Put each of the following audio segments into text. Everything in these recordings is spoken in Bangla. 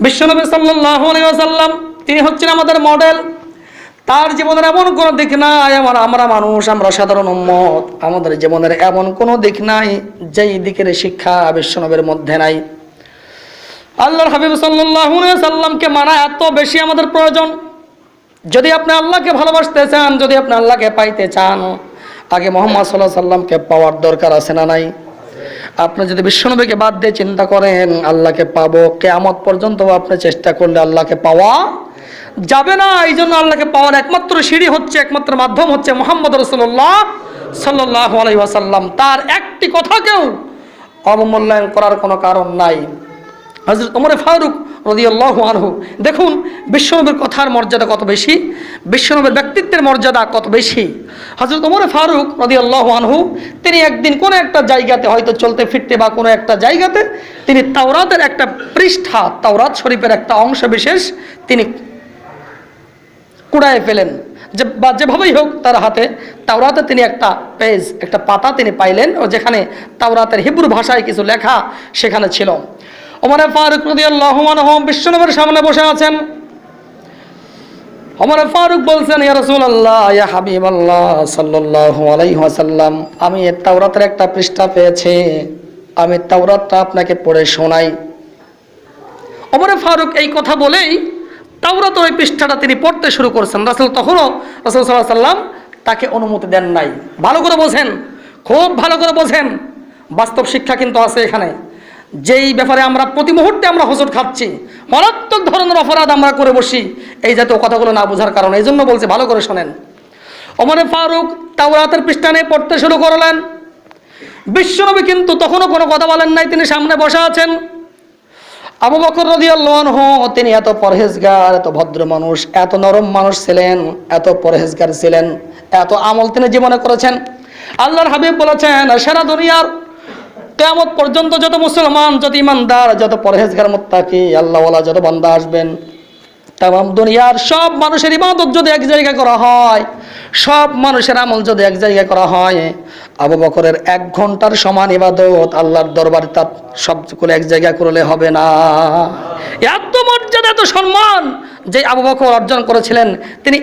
বিশ্বনবী সাল্লাল্লাহু আলাইহি ওয়াসাল্লাম তিনি হচ্ছেন আমাদের মডেল। তার জীবনের এমন কোনো দিক নাই, আমরা মানুষ, আমরা সাধারণ উম্মত, আমাদের জীবনের এমন কোনো দিক নাই যেই দিকের শিক্ষা বিশ্বনবীর মধ্যে নাই। আল্লাহর হাবিব সাল্লাল্লাহু আলাইহি ওয়াসাল্লামকে মানা এত বেশি আমাদের প্রয়োজন। যদি আপনি আল্লাহকে ভালোবাসতে চান, যদি আপনি আল্লাহকে পাইতে চান, আগে মুহাম্মদ সাল্লাল্লাহু আলাইহি ওয়াসাল্লামকে পাওয়ার দরকার আছে না নাই? আপনি যদি বিশ্বনবীকে বাদ দিয়ে চিন্তা করেন আল্লাহকে পাবো, কিয়ামত পর্যন্ত আপনি চেষ্টা করলে আল্লাহকে পাওয়া যাবে না। এই জন্য আল্লাহকে পাওয়ার একমাত্র সিঁড়ি হচ্ছে, একমাত্র মাধ্যম হচ্ছে মুহাম্মদ রাসূলুল্লাহ সাল্লাল্লাহু আলাইহি ওয়াসাল্লাম। তার একটি কথাকেও অবমূল্যায়ন করার কোনো কারণ নাই। হযরত ওমর ফারুক রাদিয়াল্লাহু আনহু, দেখুন বিশ্বনবীর কথার মর্যাদা কত বেশি, বিশ্বনবীর ব্যক্তিত্বের মর্যাদা কত বেশি। হযরত ওমর ফারুক রাদিয়াল্লাহু আনহু তিনি একদিন কোনো একটা জায়গাতে হয়তো চলতে ফিরতে বা কোনো একটা জায়গাতে তিনি তাওরাতের একটা পৃষ্ঠা, তাওরাত শরীফের একটা অংশ বিশেষ তিনি কুড়ায় ফেলেন, যে বা যেভাবেই হোক তার হাতে তাওরাতে তিনি একটা পেজ, একটা পাতা তিনি পাইলেন, ও যেখানে তাওরাতের হিব্রু ভাষায় কিছু লেখা সেখানে ছিল। ওমর ফারুক রাদিয়াল্লাহু আনহু বিশ্বনবীর সামনে বসে আছেন। ওমর ফারুক বলছেন, ইয়া রাসূলুল্লাহ, ইয়া হাবিবাল্লাহ সাল্লাল্লাহু আলাইহি ওয়াসাল্লাম, আমি এই তাওরাতের একটা পৃষ্ঠা পেয়েছি, আমি তাওরাতটা আপনাকে পড়ে শোনাই। ওমর ফারুক এই কথা বলেই তাওরাতের ওই পৃষ্ঠাটা তিনি পড়তে শুরু করেছেন। রাসূল তখনও, রাসূল সাল্লাল্লাহু আলাইহি ওয়াসাল্লাম তাকে অনুমতি দেন নাই। ভালো করে বোঝেন, খুব ভালো করে বোঝেন, বাস্তব শিক্ষা কিন্তু আছে এখানে। যেই ব্যাপারে আমরা প্রতি মুহূর্তে আমরা হোঁচট খাচ্ছি, মারাত্মক ধরনের অপরাধ আমরা করে বসি এই জাতীয় কথাগুলো না বোঝার কারণে। এই জন্য বলছি ভালো করে শোনেন। ওমর ফারুক তাওরাতের পৃষ্ঠা নিয়ে পড়তে শুরু করলেন। বিশ্বনবী কিন্তু তখনও কোনো কথা বলেন নাই, তিনি সামনে বসে আছেন। আবু বকর রাদিয়াল্লাহু আনহু তিনি এত পরহেজগার, এত ভদ্র মানুষ, এত নরম মানুষ ছিলেন, এত পরহেজগার ছিলেন, এত আমল তিনি জীবনে করেছেন। আল্লাহর হাবিব বলেছেন, সারা দুনিয়ার কিয়ামত পর্যন্ত যত মুসলমান, যত ইমানদার, যত পরহেজগার মুত্তাকি আল্লাহওয়ালা যত বান্দা আসবেন, তাম দুনিয়ার সব মানুষের ইবাদত যদি এক জায়গায় করা হয়, সব মানুষের আমল যদি এক জায়গায় করা হয়, আবু বকরের 1 ঘন্টার সমান ইবাদত আল্লাহর দরবারে তার সবগুলো এক জায়গায় করলে হবে না। এত মর্যাদা, এত সম্মান যে আবু বকর অর্জন করেছিলেন, তিনি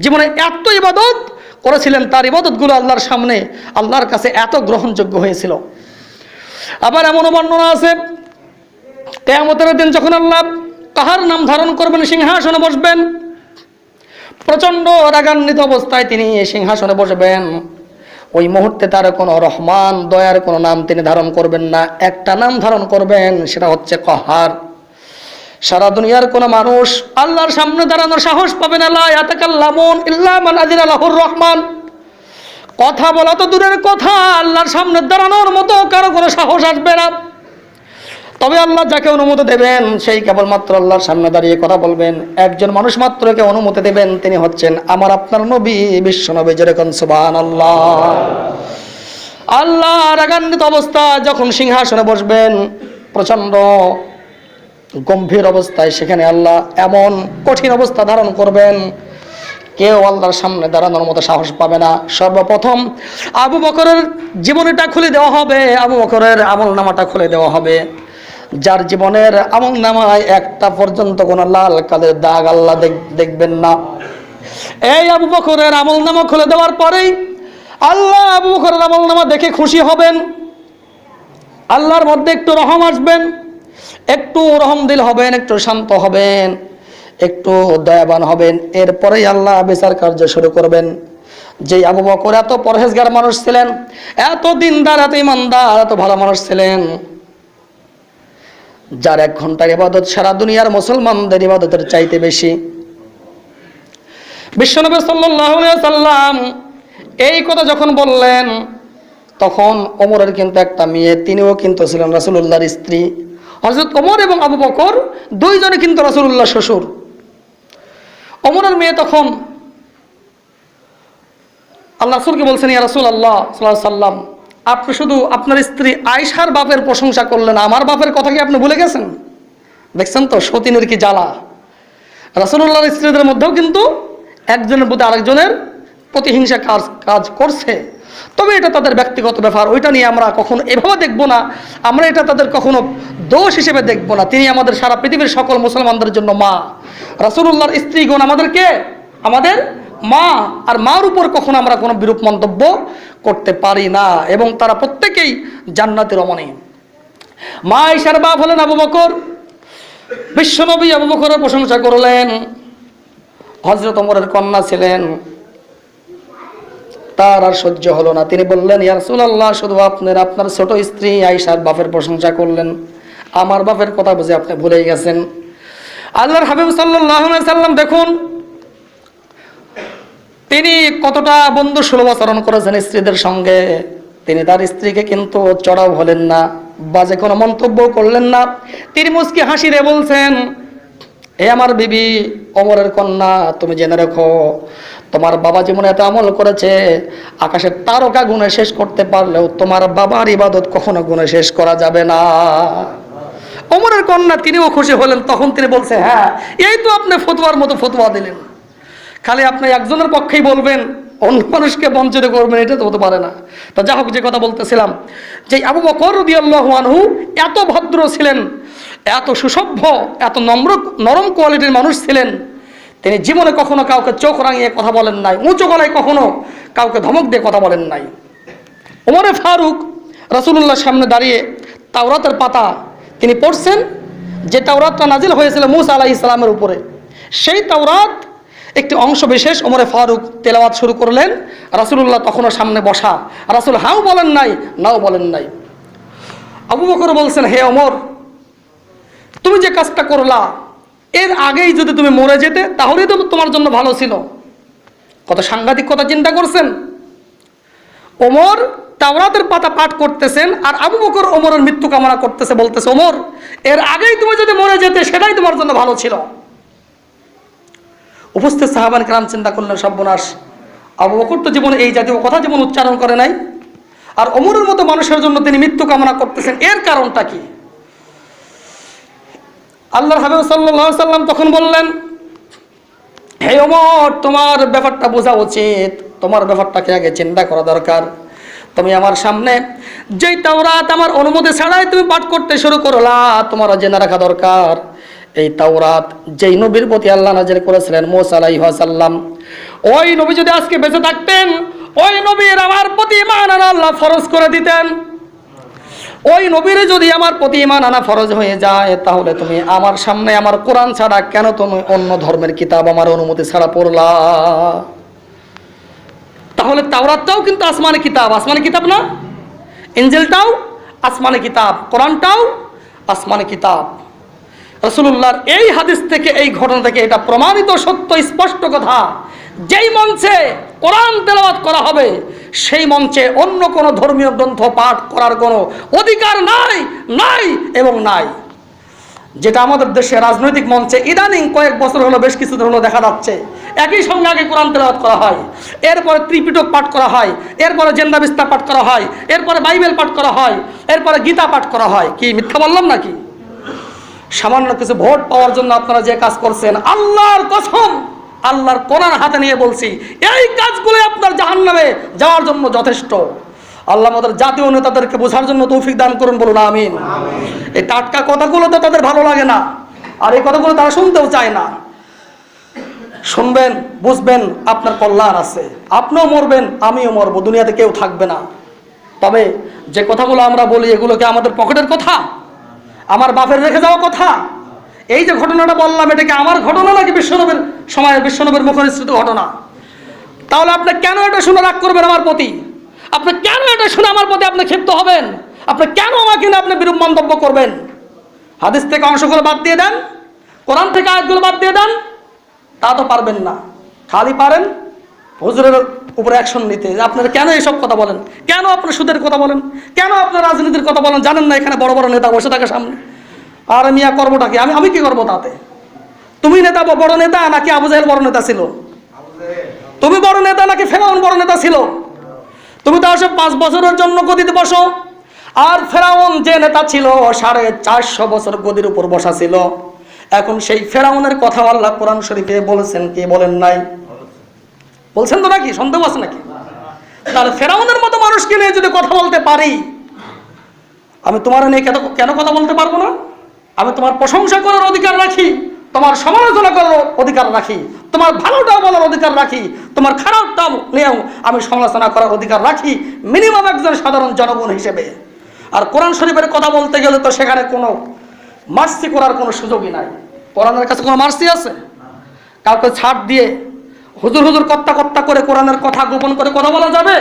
জীবনে এত ইবাদত করেছিলেন, তার ইবাদতগুলো আল্লাহর সামনে, আল্লাহর কাছে এত গ্রহণযোগ্য হয়েছিল। আবার এমন বর্ণনা আছে, কিয়ামতের দিন যখন আল্লাহ কাহার নাম ধারণ করবেন, সিংহাসনে বসবেন, প্রচন্ড রাগান্বিত অবস্থায় তিনি এই সিংহাসনে বসবেন। ওই মুহূর্তে তার কোনো রহমান, দয়ার কোনো নাম তিনি ধারণ করবেন না, একটা নাম ধারণ করবেন, সেটা হচ্ছে কাহার। সারা দুনিয়ার কোনো মানুষ আল্লাহর সামনে দাঁড়ানোর সাহস পাবে না। লা ইয়াতাকাল্লামুন ইল্লা মান আযিনা লাহুর রহমান, কথা বলা তো দূরের কথা, আল্লাহর সামনে দাঁড়ানোর মতো কারো কোনো সাহস আসবে না। তবে আল্লাহ যাকে অনুমতি দেবেন সেই কেবলমাত্র আল্লাহর সামনে দাঁড়িয়ে কথা বলবেন। একজন মানুষ মাত্রকে অনুমতি দেবেন, তিনি হচ্ছেন আমার আপনার নবী, বিশ্ব নবী। যেরকম সুবহানাল্লাহ। আল্লাহ রাগান্বিত অবস্থা যখন সিংহাসনে বসবেন, প্রচন্ড গম্ভীর অবস্থায় সেখানে আল্লাহ এমন কঠিন অবস্থা ধারণ করবেন, কেউ আল্লাহর সামনে দাঁড়ানোর মতো সাহস পাবে না। সর্বপ্রথম আবু বকরের জীবনীটা খুলে দেওয়া হবে, আবু বকরের আমল নামাটা খুলে দেওয়া হবে। যার জীবনের আমল নামায় একটা পর্যন্ত কোনো লাল কালের দাগ আল্লাহ দেখবেন না। এই আবু বকরের আমল নামা খুলে দেওয়ার পরেই আল্লাহ আবু বকরের আমল নামা দেখে খুশি হবেন, আল্লাহর মধ্যে একটু রহম আসবেন, একটু রহমদিল হবেন, একটু শান্ত হবেন, একটু দয়াবান হবেন। এরপরেই আল্লাহ বিচার কার্য শুরু করবেন। যে আবু বকর এত পরহেজগার মানুষ ছিলেন, এত দিনদার, এত ইমানদার, এত ভালো মানুষ ছিলেন, যার 1 ঘন্টার ইবাদত সারা দুনিয়ার মুসলমানদের ইবাদতের চাইতে বেশি। বিশ্বনবী সাল্লাল্লাহু আলাইহি ওয়াসাল্লাম এই কথা যখন বললেন, তখন ওমরের কিন্তু একটা মেয়ে, তিনিও কিন্তু ছিলেন রাসূলুল্লাহর স্ত্রী। হযরত ওমর এবং আবু বকর দুইজনে কিন্তু রাসূলুল্লাহর শ্বশুর। ওমরের মেয়ে তখন আল্লাহ রাসূলকে বলছেন, ইয়া রাসূলুল্লাহ সাল্লাল্লাহু আলাইহি ওয়াসাল্লাম, আপনি শুধু আপনার স্ত্রী আয়েশার বাপের প্রশংসা করলেন, আমার বাপের কথা কি আপনি ভুলে গেছেন? দেখছেন তো সতীনের কি জ্বালা। রাসূলুল্লাহর স্ত্রীদের মধ্যেও কিন্তু একজনের প্রতি আরেকজনের প্রতিহিংসা কাজ করছে। তবে এটা তাদের ব্যক্তিগত ব্যাপার, ওইটা নিয়ে আমরা কখনো এভাবে দেখব না, আমরা এটা তাদের কখনো দোষ হিসেবে দেখব না। তিনি আমাদের সারা পৃথিবীর সকল মুসলমানদের জন্য মা। রাসূলুল্লাহর স্ত্রীগণ আমাদেরকে আমাদের মা, আর মার উপর কখনো আমরা কোনো বিরূপ মন্তব্য করতে পারি না, এবং তারা প্রত্যেকেই জান্নাতের রমণী। মা আয়েশার বাপ হলেন আবু বকর। বিশ্বনবী আবু বকরের প্রশংসা করলেন। হযরত ওমরের কন্যা ছিলেন, তার আর সহ্য হলো না। তিনি বললেন, ইয়া রাসূলুল্লাহ, শুধু আপনার ছোট স্ত্রী আয়েশার বাপের প্রশংসা করলেন, আমার বাপের কথা বুঝে আপনি ভুলেই গেছেন। আল্লাহর হাবিব সাল্লাল্লাহু আলাইহি সাল্লাম দেখুন তিনি কতটা বন্ধু সুলভ আচরণ করেছেন স্ত্রীদের সঙ্গে। তিনি তার স্ত্রীকে কিন্তু চড়াও হলেন না, বাজে কোনো মন্তব্য করলেন না। তিনি মুচকি হাসিরে বলছেন, হে আমার বিবি ওমরের কন্যা, তুমি জেনে রাখো তোমার বাবা যেমন এত আমল করেছে, আকাশের তারকা গুণে শেষ করতে পারলেও তোমার বাবার ইবাদত কখনো গুণে শেষ করা যাবে না। ওমরের কন্যা তিনিও খুশি হলেন। তখন তিনি বলছেন, হ্যাঁ, এই তো আপনি ফতোয়ার মতো ফতোয়া দিলেন, খালি আপনি একজনের পক্ষেই বলবেন, অন্য মানুষকে বঞ্চিত করবেন, এটা তো হতে পারে না। তো যা হোক, যে কথা বলতেছিলাম, যে আবু বকর রাদিয়াল্লাহু আনহু এত ভদ্র ছিলেন, এত সুসভ্য, এত নরম কোয়ালিটির মানুষ ছিলেন। তিনি জীবনে কখনো কাউকে চোখ রাঙিয়ে কথা বলেন নাই, উঁচু গলায় কখনো কাউকে ধমক দিয়ে কথা বলেন নাই। ওমরে ফারুক রাসূলুল্লাহর সামনে দাঁড়িয়ে তাওরাতের পাতা তিনি পড়ছেন, যে তাওরাতটা নাজিল হয়েছিল মূসা আলাইহিস সালামের উপরে। সেই তাওরাত একটি অংশ বিশেষ ওমরে ফারুক তেলাওয়াত শুরু করলেন। রাসূলুল্লাহ তখনও সামনে বসা। রাসূল হাও বলেন নাই, নাও বলেন নাই। আবু বকর বলছেন, হে ওমর, তুমি যে কাজটা করলা, এর আগেই যদি তুমি মরে যেতে তাহলেই তো তোমার জন্য ভালো ছিল। কত সাংঘাতিক কথা চিন্তা করছেন। ওমর তাওরাতের পাতা পাঠ করতেছেন, আর আবু বকর ওমরের মৃত্যু কামনা করতেছে, বলতেছে, ওমর, এর আগেই তুমি যদি মরে যেতে সেটাই তোমার জন্য ভালো ছিল। উপস্থিত সাহাবায়ে কেরাম চিন্তা করলেন, সর্বনাশ, আবু বকর তো জীবনে এই জাতীয় কথা যেমন উচ্চারণ করে নাই, আর ওমরের মতো মানুষের জন্য তিনি মৃত্যু কামনা করতেছেন, এর কারণটা কি? আল্লাহর হাবিব সাল্লাল্লাহু আলাইহি সাল্লাম তখন বললেন, হে ওমর, তোমার ব্যাপারটা বোঝা উচিত, তোমার ব্যাপারটাকে আগে চিন্তা করা দরকার। তুমি আমার সামনে যেই তাওরাত আমার অনুমতি ছাড়াই তুমি পাঠ করতে শুরু করলা, তোমারও জেনে রাখা দরকার, এই তাওরাত যেই নবীর প্রতি আল্লাহ নাযিল করেছিলেন মূসা আলাইহিস সালাম, ওই নবী যদি আজকে বেঁচে থাকতেন, ওই নবীর আমার প্রতি ঈমান আনা আল্লাহ ফরজ করে দিতেন। ওই নবীর যদি আমার প্রতি ঈমান আনা ফরজ হয়ে যায়, তাহলে তুমি আমার সামনে আমার কোরআন ছাড়া কেন তুমি অন্য ধর্মের কিতাব আমার অনুমতি ছাড়া পড়লা? তাহলে তাওরাতটাও কিন্তু আসমানি কিতাব, আসমানি কিতাব না? ইনজিলটাও আসমানি কিতাব, কোরআনটাও আসমানি কিতাব। রাসূলুল্লাহর এই হাদিস থেকে, এই ঘটনা থেকে এটা প্রমাণিত সত্য, স্পষ্ট কথা, যেই মঞ্চে কোরআন তেলাওয়াত করা হবে সেই মঞ্চে অন্য কোনো ধর্মীয় গ্রন্থ পাঠ করার কোনো অধিকার নাই, নাই এবং নাই। যেটা আমাদের দেশে রাজনৈতিক মঞ্চে ইদানিং কয়েক বছর হলো, বেশ কিছু হলো দেখা যাচ্ছে, একই সঙ্গে আগে কোরআন তেলাওয়াত করা হয়, এরপরে ত্রিপিটক পাঠ করা হয়, এরপরে জেন্দা বিস্তার পাঠ করা হয়, এরপরে বাইবেল পাঠ করা হয়, এরপরে গীতা পাঠ করা হয়। কি মিথ্যা বললাম নাকি? সামান্য কিছু ভোট পাওয়ার জন্য আপনারা যে কাজ করছেন, আল্লাহর কসম, আল্লাহর কোরআন হাতে নিয়ে বলছি, এই কাজগুলো আপনার জাহান্নামে যাওয়ার জন্য যথেষ্ট। আল্লাহ আমাদের জাতীয় নেতাদেরকে বোঝার জন্য তৌফিক দান করুন, বলুন আমিন। এই টাটকা কথাগুলো তো তাদের ভালো লাগে না, আর এই কথাগুলো তারা শুনতেও চায় না। শুনবেন, বুঝবেন, আপনার কল্যাণ আছে, আপনিও মরবেন, আমিও মরবো, দুনিয়াতে কেউ থাকবে না। তবে যে কথাগুলো আমরা বলি, এগুলোকে আমাদের পকেটের কথা, আমার বাপের রেখে যাওয়া কথা। এই যে ঘটনাটা বললাম, এটা কি আমার ঘটনা নাকি বিশ্বনবীর সময়ের, বিশ্বনবীর মুখনিসৃত ঘটনা? তাহলে আপনি কেন এটা শুনে রাগ করবেন আমার প্রতি? আপনি কেন এটা শুনে আমার প্রতি আপনি ক্ষিপ্ত হবেন? আপনি কেন আমাকে না আপনি বিরূপ মন্তব্য করবেন? হাদিস থেকে অংশগুলো বাদ দিয়ে দেন, কোরআন থেকে আয়াতগুলো বাদ দিয়ে দেন, তা তো পারবেন না। খালি পারেন হুজুরের উপরে অ্যাকশন নিতে। আপনারা কেন এইসব কথা বলেন? কেন আপনার সুদের কথা বলেন? কেন আপনার রাজনীতির কথা বলেন? জানেন না এখানে বড় বড় নেতা বসে থাকে সামনে? আর মিয়া করবোটা কি? আমি কি করবো তাতে? তুমি নেতা, বড় নেতা নাকি আবু জাহেল বড় নেতা ছিল? তুমি বড় নেতা নাকি ফেরাউন বড় নেতা ছিল? তুমি তো আসলে 5 বছরের জন্য গদিতে বসো, আর ফেরাউন যে নেতা ছিল 450 বছর গদির উপর বসা ছিল। এখন সেই ফেরাউনের কথা আল্লাহ কোরআন শরীফে বলেছেন কি বলেন নাই? বলছেন তো নাকি? সন্দেহ আছে নাকি? তাহলে ফেরাউনের মতো মানুষকে নিয়ে যদি কথা বলতে পারি, আমি তোমার নিয়ে কেন কথা বলতে পারবো না? আমি তোমার প্রশংসা করার অধিকার রাখি, তোমার সমালোচনা করার অধিকার রাখি, তোমার ভালোটাও বলার অধিকার রাখি, তোমার খারাপটাও নিয়েও আমি সমালোচনা করার অধিকার রাখি, মিনিমাম একজন সাধারণ জনগণ হিসেবে। আর কোরআন শরীফের কথা বলতে গেলে তো সেখানে কোনো মার্সি করার কোনো সুযোগই নাই। কোরআনের কাছে কোনো মার্সি আছে? কাউকে ছাড় দিয়ে হুজুর হুজুর কর্তা করে কোরআনের কথা গোপন করে কথা বলা যাবে?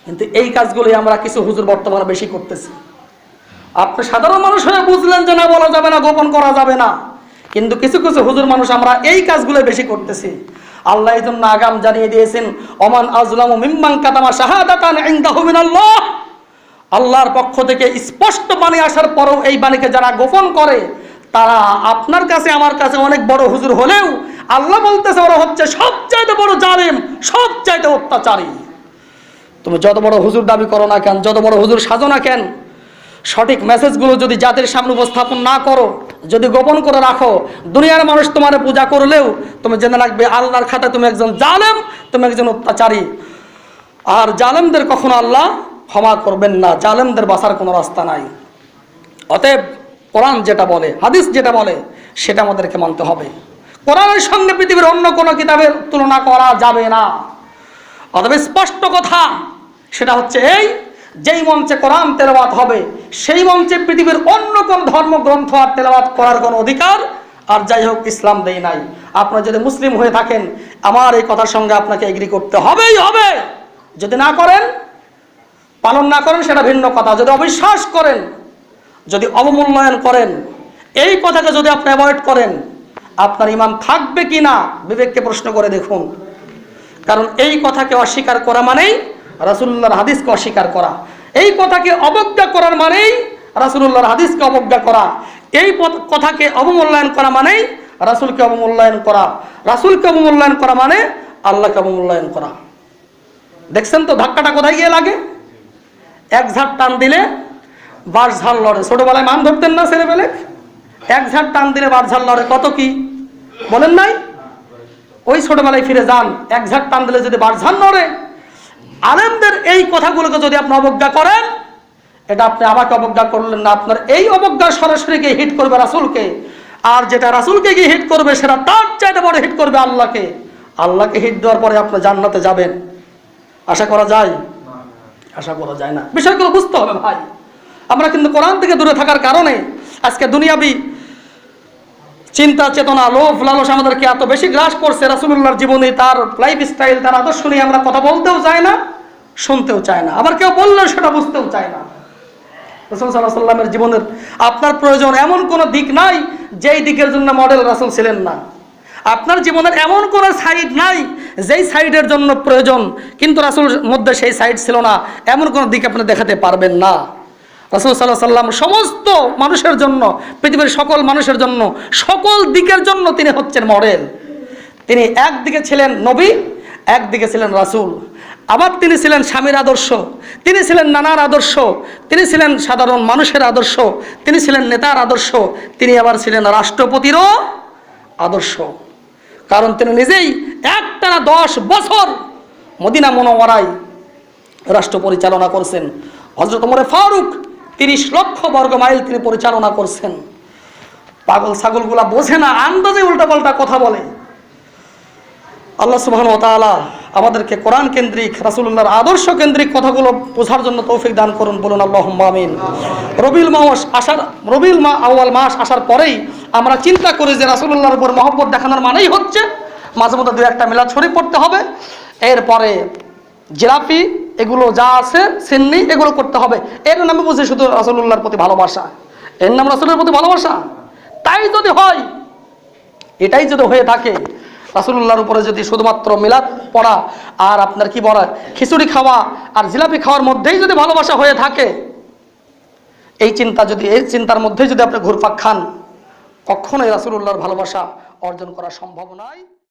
কিন্তু এই কাজগুলোই আমরা কিছু হুজুর বর্তমানে বেশি করতেছি। আপনি সাধারণ মানুষ হয়ে বুঝলেন যে না, বলা যাবে না, গোপন করা যাবে না, কিন্তু কিছু কিছু হুজুর মানুষ আমরা এই কাজগুলো বেশি করতেছি। আল্লাহ এই জন্য আগাম জানিয়ে দিয়েছেন, ওমান আযলামু মিম্মান কাতামা শাহাদাতান ইনদাহু মিনাল্লাহ। আল্লাহর পক্ষ থেকে স্পষ্ট বাণী আসার পরও এই বাণীকে যারা গোপন করে, তারা আপনার কাছে আমার কাছে অনেক বড় হুজুর হলেও আল্লাহ বলতেছে ওরা হচ্ছে সবচাইতে বড় জালেম, সবচাইতে অত্যাচারী। তুমি যত বড় হুজুর দাবি করো না কেন, যত বড় হুজুর সাজো না কেন, সঠিক মেসেজগুলো যদি জাতির সামনে উপস্থাপন না করো, যদি গোপন করে রাখো, দুনিয়ার মানুষ তোমার পূজা করলেও তুমি জেনে রাখবে আল্লাহর খাতায় তুমি একজন জালেম, তুমি একজন অত্যাচারী। আর জালেমদের কখনো আল্লাহ ক্ষমা করবেন না, জালেমদের বাঁচার কোনো রাস্তা নাই। অতএব কোরআন যেটা বলে, হাদিস যেটা বলে, সেটা আমাদেরকে মানতে হবে। কোরআনের সঙ্গে পৃথিবীর অন্য কোনো কিতাবের তুলনা করা যাবে না। অতএব স্পষ্ট কথা সেটা হচ্ছে এই, যেই মঞ্চে কোরআন তেলাওয়াত হবে সেই মঞ্চে পৃথিবীর অন্য কোন ধর্মগ্রন্থ আর তেলাওয়াত করার কোনো অধিকার আর যাই হোক ইসলাম দেয় নাই। আপনারা যদি মুসলিম হয়ে থাকেন, আমার এই কথার সঙ্গে আপনাকে এগ্রি করতে হবেই হবে। যদি না করেন, পালন না করেন, সেটা ভিন্ন কথা। যদি অবিশ্বাস করেন, যদি অবমূল্যায়ন করেন, এই কথাকে যদি আপনি অ্যাভয়েড করেন, আপনার ঈমান থাকবে কি না বিবেককে প্রশ্ন করে দেখুন। কারণ এই কথাকে অস্বীকার করা মানেই রাসূলুল্লাহর হাদিসকে অস্বীকার করা। এই কথাকে অবজ্ঞা করার মানেই রাসূলুল্লাহর হাদিসকে অবজ্ঞা করা। এই কথাকে অবমূল্যায়ন করা মানেই রাসূলকে অবমূল্যায়ন করা। রাসূলকে অবমূল্যায়ন করা মানে আল্লাহকে অবমূল্যায়ন করা। দেখছেন তো ধাক্কাটা কোথায় গিয়ে লাগে? এক ঝাড় টান দিলে বাঁশ ঝাড় লড়ে। ছোটবেলায় মান ধরতেন না ছেলেবেলে? এক ঝাড় টান দিলে বাঁশ ঝাড় লড়ে, কত কি বলেন নাই? ওই ছোটবেলায় ফিরে যান, এক ঝাড় টান দিলে যদি বাঁশ ঝাড় লড়ে। আলেমদের এই কথাগুলোকে যদি আপনি অবজ্ঞা করেন, এটা আপনি আমাকে অবজ্ঞা করলেন না, আপনার এই অবজ্ঞা সরাসরি গিয়ে হিট করবে রাসূলকে। আর যেটা রাসূলকে গিয়ে হিট করবে সেটা তার চাইতে বড় হিট করবে আল্লাহকে। আল্লাহকে হিট দেওয়ার পরে আপনি জান্নাতে যাবেন, আশা করা যায়? আশা করা যায় না। বিষয়গুলো বুঝতে হবে ভাই। আমরা কিন্তু কোরআন থেকে দূরে থাকার কারণে আজকে দুনিয়াবি চিন্তা চেতনা, লোভ লালস আমাদেরকে এত বেশি গ্রাস করছে। রাসূলুল্লাহর জীবনী, তার লাইফ স্টাইল, তার আদর্শ নিয়ে আমরা কথা বলতেও চাই না, শুনতেও চায় না, আবার কেউ বললে সেটা বুঝতেও চায় না। রাসূল সাল্লাল্লাহু আলাইহি ওয়াসাল্লামের জীবনের আপনার প্রয়োজন এমন কোনো দিক নাই যেই দিকের জন্য মডেল রাসূল ছিলেন না। আপনার জীবনের এমন কোনো সাইড নাই যেই সাইডের জন্য প্রয়োজন কিন্তু রাসূল মধ্যে সেই সাইড ছিল না, এমন কোনো দিক আপনি দেখাতে পারবেন না। রাসূল সাল্লাল্লাহু আলাইহি ওয়াসাল্লাম সমস্ত মানুষের জন্য, পৃথিবীর সকল মানুষের জন্য, সকল দিকের জন্য তিনি হচ্ছেন মডেল। তিনি একদিকে ছিলেন নবী, একদিকে ছিলেন রাসূল। আবার তিনি ছিলেন স্বামীর আদর্শ, তিনি ছিলেন নানার আদর্শ, তিনি ছিলেন সাধারণ মানুষের আদর্শ, তিনি ছিলেন নেতার আদর্শ, তিনি আবার ছিলেন রাষ্ট্রপতিরও আদর্শ। কারণ তিনি নিজেই একটানা 10 বছর মদিনা মুনাওয়ারায় রাষ্ট্র পরিচালনা করছেন। হযরত ওমর ফারুক 30 লক্ষ বর্গ মাইল তিনি পরিচালনা করছেন। পাগল ছাগলগুলা বোঝে না, আন্দাজে উল্টাপাল্টা কথা বলে। আল্লাহ সুবহানাহু ওয়া তাআলা আমাদেরকে কোরআন কেন্দ্রিক, রাসূলুল্লাহর আদর্শ কেন্দ্রিক কথাগুলো বোঝার জন্য তৌফিক দান করুন, বলুন আল্লাহুম্মা আমিন। রবিউল আউয়াল মাস আসার পরেই আমরা চিন্তা করি যে রাসূলুল্লাহর উপর মহব্বত দেখানোর মানেই হচ্ছে মাঝে মধ্যে 2-1টা মিলাদ শরীফ পড়তে হবে, এরপরে জিলাপি এগুলো যা আছে সিন্নি এগুলো করতে হবে। এর নামে বুঝি শুধু রাসূলুল্লাহর প্রতি ভালোবাসা, এর নাম রাসূলের প্রতি ভালোবাসা? তাই যদি হয়, এটাই যদি হয়ে থাকে, রাসূলুল্লাহর উপরে যদি শুধুমাত্র মিলাদ পড়া আর আপনার কি বলা খিচুড়ি খাওয়া আর জিলাপি খাওয়ার মধ্যেই যদি ভালোবাসা হয়ে থাকে, এই চিন্তার মধ্যেই যদি আপনি ঘুরপাক খান, কখনোই রাসূলুল্লাহর ভালোবাসা অর্জন করা সম্ভব নয়।